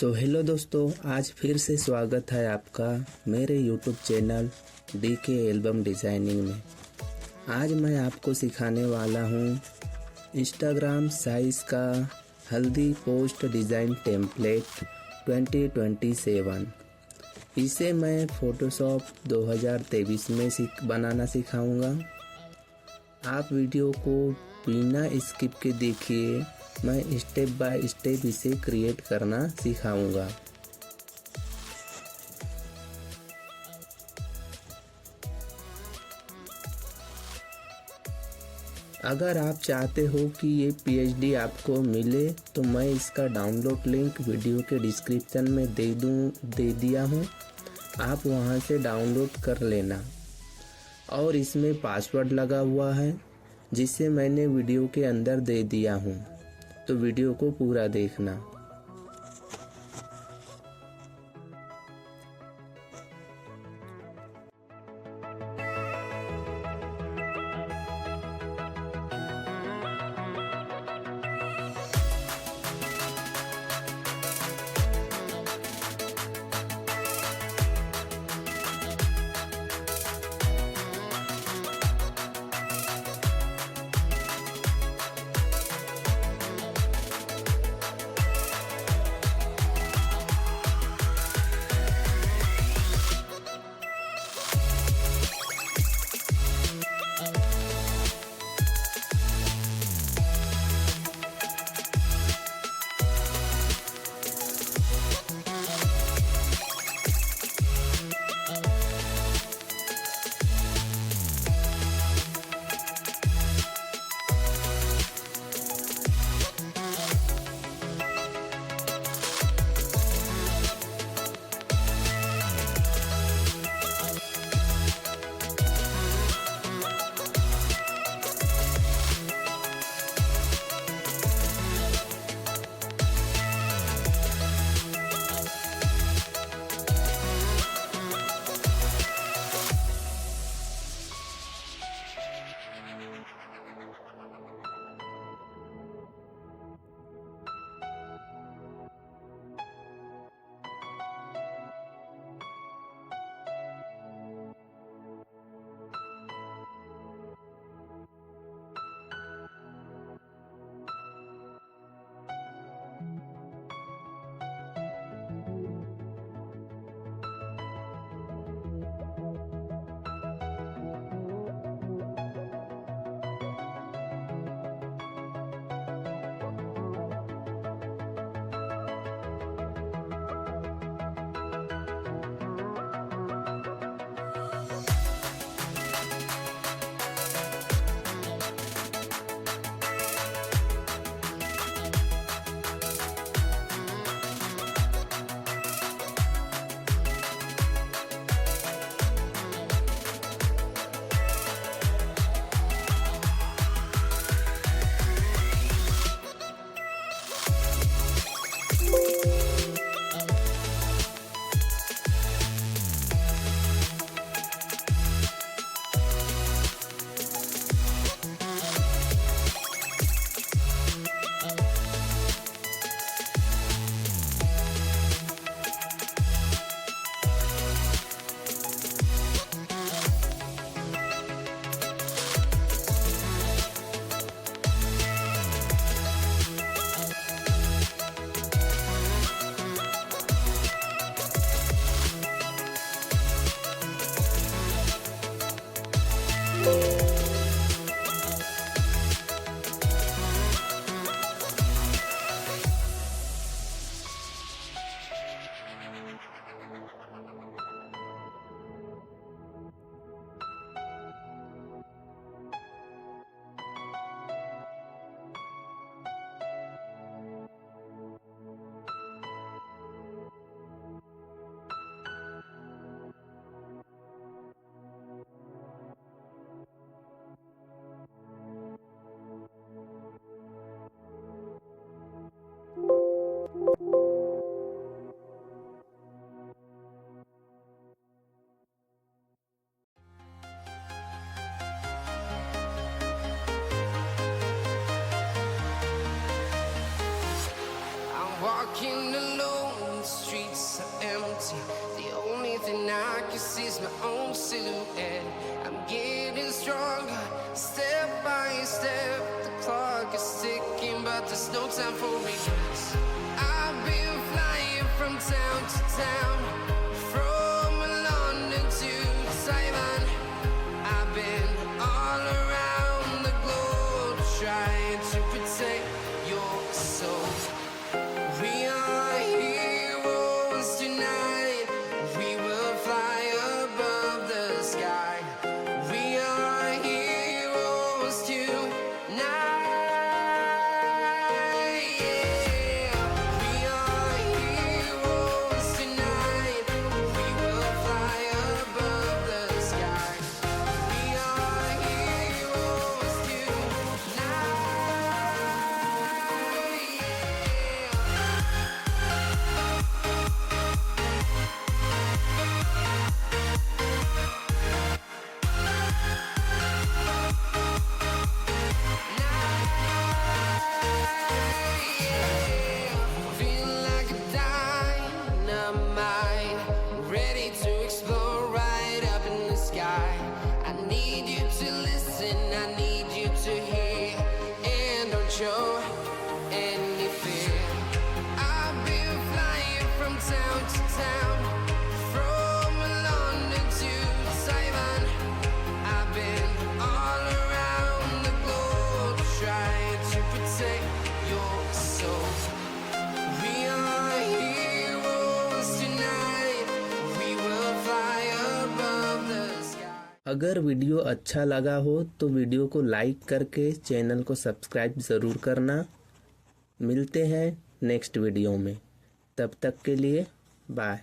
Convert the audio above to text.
Hello दोस्तों, आज फिर से स्वागत है आपका मेरे YouTube channel DK album designing में। आज मैं आपको सिखाने वाला हूँ इंस्टाग्राम साइज़ का हल्दी पोस्ट डिज़ाइन टेम्पलेट 2027। इसे मैं फ़ोटोशॉप 2023 में बनाना सिखाऊंगा। आप वीडियो को बिना स्किप के देखिए, मैं स्टेप बाय स्टेप इसे क्रिएट करना सिखाऊंगा। अगर आप चाहते हो कि ये PSD आपको मिले तो मैं इसका डाउनलोड लिंक वीडियो के डिस्क्रिप्शन में दे दिया हूँ, आप वहाँ से डाउनलोड कर लेना। और इसमें पासवर्ड लगा हुआ है जिसे मैंने वीडियो के अंदर दे दिया हूँ, तो वीडियो को पूरा देखना। walking alone, the streets are empty. The only thing I can see is my own silhouette. I'm getting stronger, step by step. The clock is ticking, but there's no time for regrets. I've been flying from town to town, from London to Taiwan. I've been all around the globe, trying to protect your soul. We are heroes tonight. We will fly above the sky. We are heroes tonight. Yeah. We are heroes tonight. We will fly above the sky. We are heroes tonight. Feel like a dynamite, ready to explore right up in the sky. I need you to listen, I need you to hear, and don't show any fear. I've been flying from town to town, from London to Taiwan. I've been all around the globe, trying to protect your soul. We are heroes tonight. We will fly above the sky. अगर video अच्छा लगा हो तो video को like करके channel को subscribe ज़रूर करना। मिलते हैं नेक्स्ट वीडियो में, तब तक के लिए बाय।